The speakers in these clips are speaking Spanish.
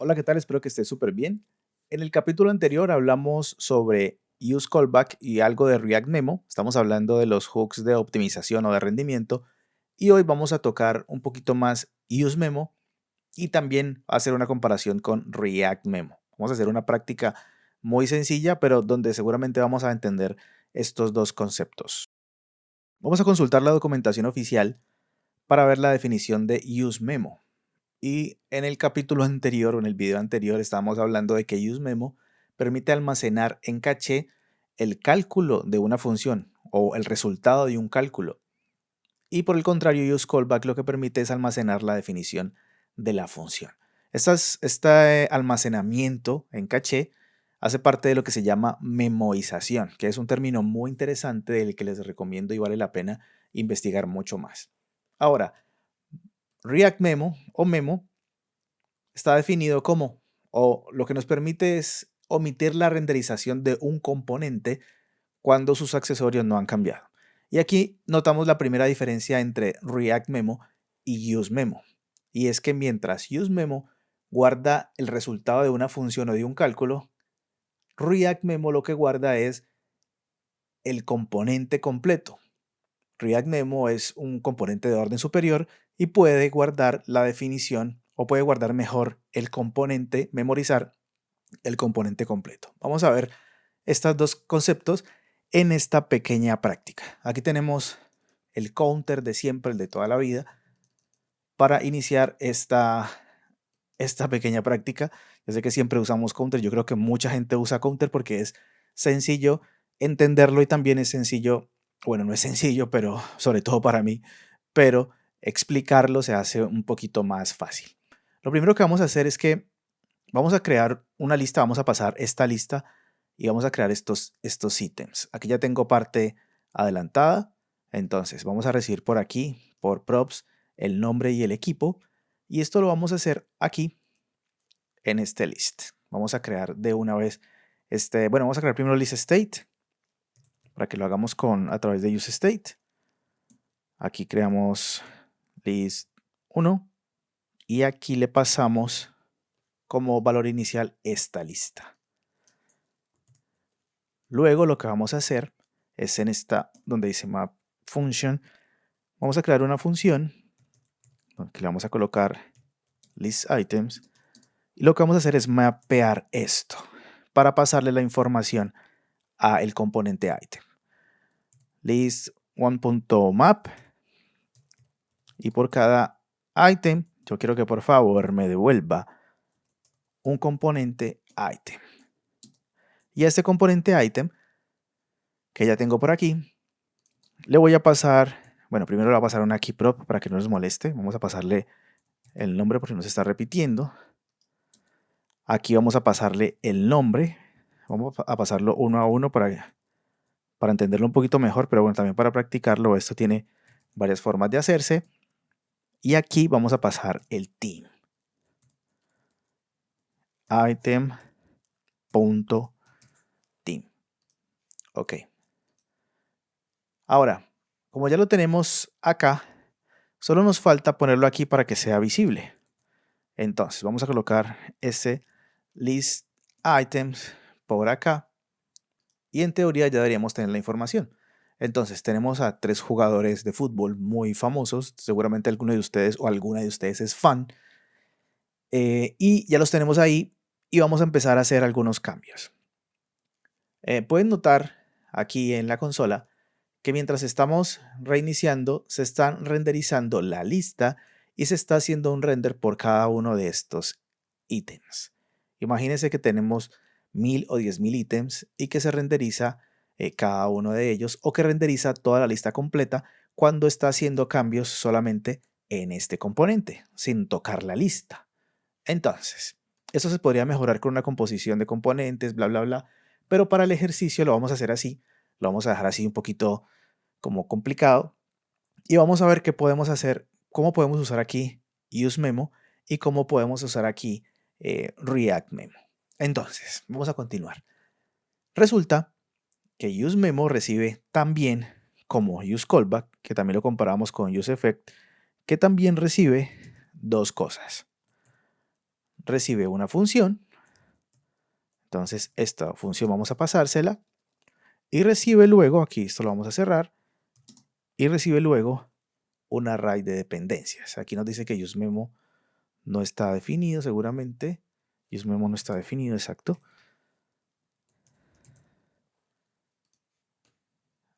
Hola, ¿qué tal? Espero que estés súper bien. En el capítulo anterior hablamos sobre Use Callback y algo de React Memo. Estamos hablando de los hooks de optimización o de rendimiento. Y hoy vamos a tocar un poquito más Use Memo y también hacer una comparación con React Memo. Vamos a hacer una práctica muy sencilla, pero donde seguramente vamos a entender estos dos conceptos. Vamos a consultar la documentación oficial para ver la definición de Use Memo. Y en el capítulo anterior o en el video anterior estábamos hablando de que useMemo permite almacenar en caché el cálculo de una función o el resultado de un cálculo. Y por el contrario, useCallback lo que permite es almacenar la definición de la función. Este almacenamiento en caché hace parte de lo que se llama memorización, que es un término muy interesante del que les recomiendo y vale la pena investigar mucho más. Ahora, React Memo o Memo está definido como, o lo que nos permite es omitir la renderización de un componente cuando sus accesorios no han cambiado. Y aquí notamos la primera diferencia entre React Memo y useMemo. Y es que mientras useMemo guarda el resultado de una función o de un cálculo, React Memo lo que guarda es el componente completo. React Memo es un componente de orden superior y puede guardar la definición o puede guardar mejor el componente, memorizar el componente completo. Vamos a ver estos dos conceptos en esta pequeña práctica. Aquí tenemos el counter de siempre, el de toda la vida, para iniciar esta pequeña práctica. Yo sé que siempre usamos counter, yo creo que mucha gente usa counter porque es sencillo entenderlo y también es sencillo, bueno, no es sencillo, pero sobre todo para mí, pero explicarlo se hace un poquito más fácil. Lo primero que vamos a hacer es que vamos a crear una lista, vamos a pasar esta lista y vamos a crear estos ítems. Aquí ya tengo parte adelantada, entonces vamos a recibir por aquí, por props, el nombre y el equipo. Y esto lo vamos a hacer aquí en este list. Vamos a crear de una vez bueno, vamos a crear primero list state para que lo hagamos a través de use state. Aquí creamos list 1 y aquí le pasamos como valor inicial esta lista. Luego lo que vamos a hacer es en esta donde dice map function, vamos a crear una función que le vamos a colocar list items y lo que vamos a hacer es mapear esto para pasarle la información a el componente item. List one.map y por cada item yo quiero que por favor me devuelva un componente item. Y a este componente item que ya tengo por aquí, le voy a pasar, bueno, primero le voy a pasar una keyprop para que no nos moleste. Vamos a pasarle el nombre porque nos está repitiendo. Aquí vamos a pasarle el nombre. Vamos a pasarlo uno a uno para entenderlo un poquito mejor, pero bueno, también para practicarlo. Esto tiene varias formas de hacerse. Y aquí vamos a pasar el team. Item.team. Ok. Ahora, como ya lo tenemos acá, solo nos falta ponerlo aquí para que sea visible. Entonces, vamos a colocar ese list items por acá y en teoría ya deberíamos tener la información. Entonces, tenemos a 3 jugadores de fútbol muy famosos, seguramente alguno de ustedes o alguna de ustedes es fan, y ya los tenemos ahí y vamos a empezar a hacer algunos cambios. Pueden notar aquí en la consola que mientras estamos reiniciando, se están renderizando la lista y se está haciendo un render por cada uno de estos ítems. Imagínense que tenemos 1000 o 10.000 ítems y que se renderiza cada uno de ellos o que renderiza toda la lista completa cuando está haciendo cambios solamente en este componente, sin tocar la lista. Entonces, eso se podría mejorar con una composición de componentes, bla, bla, bla, pero para el ejercicio lo vamos a hacer así, lo vamos a dejar así un poquito como complicado y vamos a ver qué podemos hacer, cómo podemos usar aquí useMemo y cómo podemos usar aquí React Memo. Entonces, vamos a continuar. Resulta que useMemo recibe también como useCallback, que también lo comparamos con useEffect, que también recibe dos cosas. recibe una función. Entonces esta función vamos a pasársela y recibe luego, aquí esto lo vamos a cerrar, y recibe luego un array de dependencias. Aquí nos dice que useMemo no está definido seguramente. useMemo no está definido, exacto.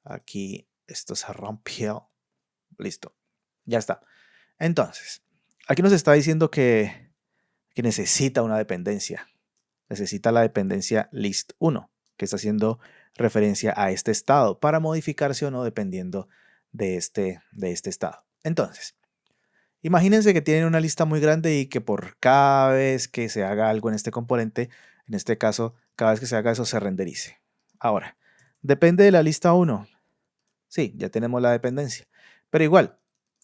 Aquí esto se rompió. Listo. Ya está. Entonces, aquí nos está diciendo que necesita una dependencia. Necesita la dependencia list1, que está haciendo referencia a este estado para modificarse o no dependiendo de este estado. Entonces, imagínense que tienen una lista muy grande y que por cada vez que se haga algo en este componente, en este caso, cada vez que se haga eso se renderice. Ahora, depende de la lista 1. Sí, ya tenemos la dependencia. Pero igual,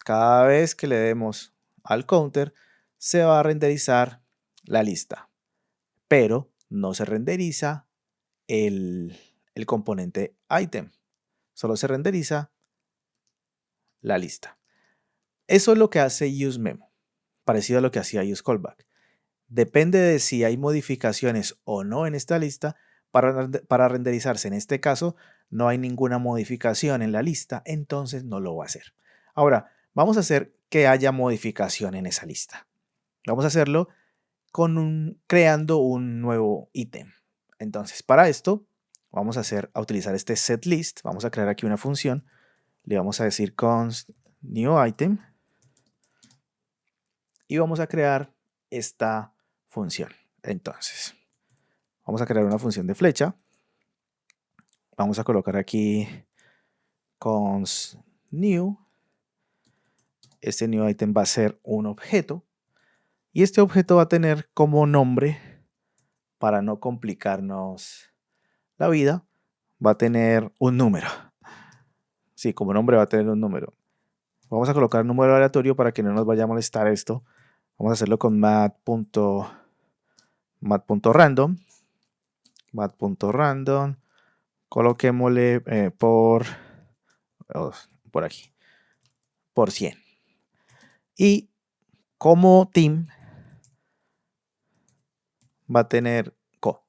cada vez que le demos al counter, se va a renderizar la lista. Pero no se renderiza el componente item. Solo se renderiza la lista. Eso es lo que hace useMemo, parecido a lo que hacía useCallback. Depende de si hay modificaciones o no en esta lista para renderizarse. En este caso, no hay ninguna modificación en la lista, entonces no lo va a hacer. Ahora, vamos a hacer que haya modificación en esa lista. Vamos a hacerlo creando un nuevo ítem. Entonces, para esto, vamos a utilizar este setList. Vamos a crear aquí una función. Le vamos a decir const new item. Y vamos a crear esta función. Entonces, vamos a crear una función de flecha. Vamos a colocar aquí const new. Este new item va a ser un objeto. Y este objeto va a tener como nombre, para no complicarnos la vida, va a tener un número. Sí, como nombre va a tener un número. Vamos a colocar un número aleatorio para que no nos vaya a molestar esto. Vamos a hacerlo con mat.random. Mat.random. Coloquémosle por aquí. Por 100. Y como team va a tener co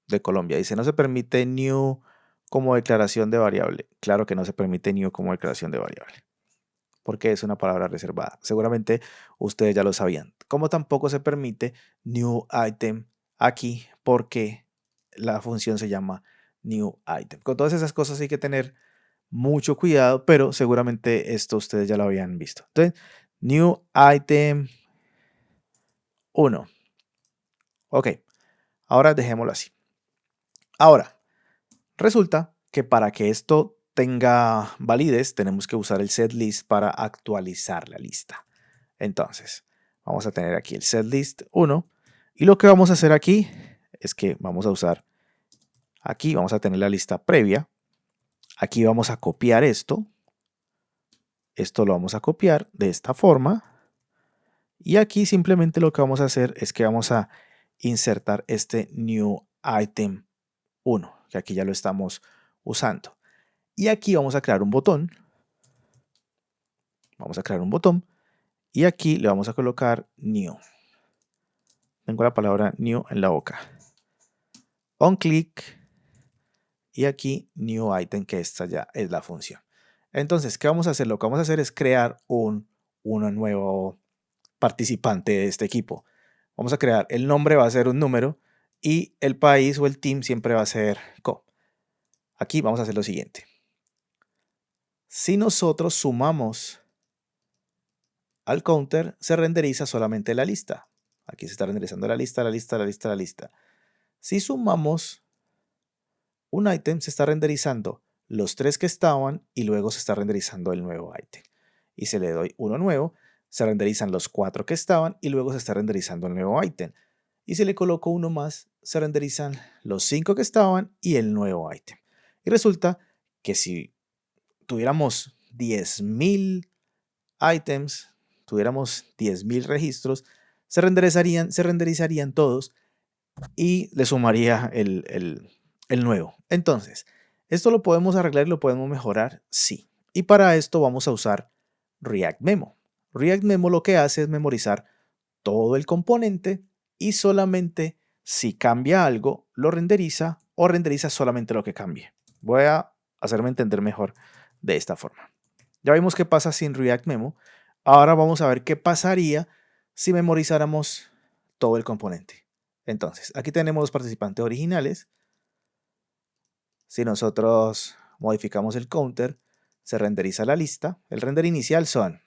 de Colombia. Dice, no se permite new como declaración de variable. Claro que no se permite new como declaración de variable, porque es una palabra reservada. Seguramente ustedes ya lo sabían. Como tampoco se permite new item aquí, porque la función se llama new item. Con todas esas cosas hay que tener mucho cuidado, pero seguramente esto ustedes ya lo habían visto. Entonces, new item 1. Ok, ahora dejémoslo así. Ahora, resulta que para que esto tenga validez, tenemos que usar el setList para actualizar la lista. Entonces, vamos a tener aquí el setList 1. Y lo que vamos a hacer aquí es que vamos a usar, aquí vamos a tener la lista previa. Aquí vamos a copiar esto. Esto lo vamos a copiar de esta forma. Y aquí simplemente lo que vamos a hacer es que vamos a insertar este new item 1, que aquí ya lo estamos usando. Y aquí vamos a crear un botón. Vamos a crear un botón. Y aquí le vamos a colocar new. Tengo la palabra new en la boca. On click. Y aquí new item, que esta ya es la función. Entonces, ¿qué vamos a hacer? Lo que vamos a hacer es crear un nuevo participante de este equipo. Vamos a crear, el nombre va a ser un número y el país o el team siempre va a ser co. Aquí vamos a hacer lo siguiente. Si nosotros sumamos al counter, se renderiza solamente la lista. Aquí se está renderizando la lista, la lista, la lista, la lista. Si sumamos un ítem, se está renderizando los 3 que estaban y luego se está renderizando el nuevo ítem. Y si le doy uno nuevo, se renderizan los 4 que estaban y luego se está renderizando el nuevo ítem. Y si le coloco uno más, se renderizan los 5 que estaban y el nuevo ítem. Y resulta que si tuviéramos 10.000 ítems, tuviéramos 10.000 registros, se renderizarían todos y le sumaría el nuevo. Entonces, ¿esto lo podemos arreglar y lo podemos mejorar? Sí. Y para esto vamos a usar React Memo. React Memo lo que hace es memorizar todo el componente y solamente si cambia algo, lo renderiza o renderiza solamente lo que cambie. Voy a hacerme entender mejor de esta forma. Ya vimos qué pasa sin React Memo. Ahora vamos a ver qué pasaría si memorizáramos todo el componente. Entonces, aquí tenemos los participantes originales. Si nosotros modificamos el counter, se renderiza la lista. El render inicial son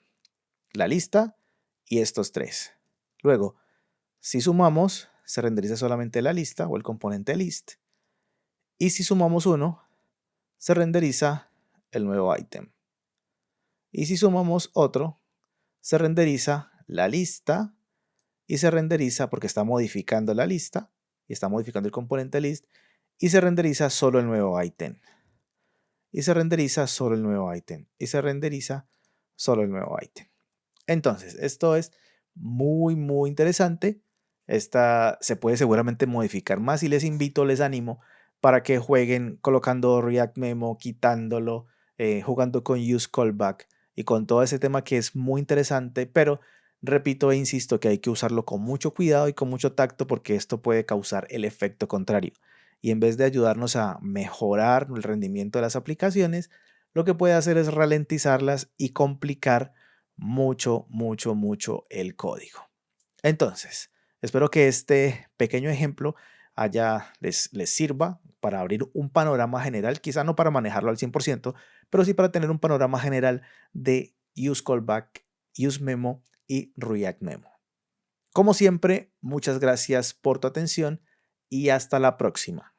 la lista y estos tres. Luego, si sumamos, se renderiza solamente la lista o el componente list. Y si sumamos uno, se renderiza el nuevo ítem. Y si sumamos otro, se renderiza la lista y se renderiza porque está modificando la lista y está modificando el componente list y se renderiza solo el nuevo ítem. Y se renderiza solo el nuevo ítem. Y se renderiza solo el nuevo ítem. Entonces, esto es muy interesante. Esta se puede seguramente modificar más y les invito, les animo para que jueguen colocando React Memo, quitándolo, jugando con Use Callback y con todo ese tema que es muy interesante, pero repito e insisto que hay que usarlo con mucho cuidado y con mucho tacto porque esto puede causar el efecto contrario. Y en vez de ayudarnos a mejorar el rendimiento de las aplicaciones, lo que puede hacer es ralentizarlas y complicar mucho el código. Entonces, espero que este pequeño ejemplo les sirva para abrir un panorama general, quizá no para manejarlo al 100%, pero sí para tener un panorama general de Use Callback, Use Memo y React Memo. Como siempre, muchas gracias por tu atención y hasta la próxima.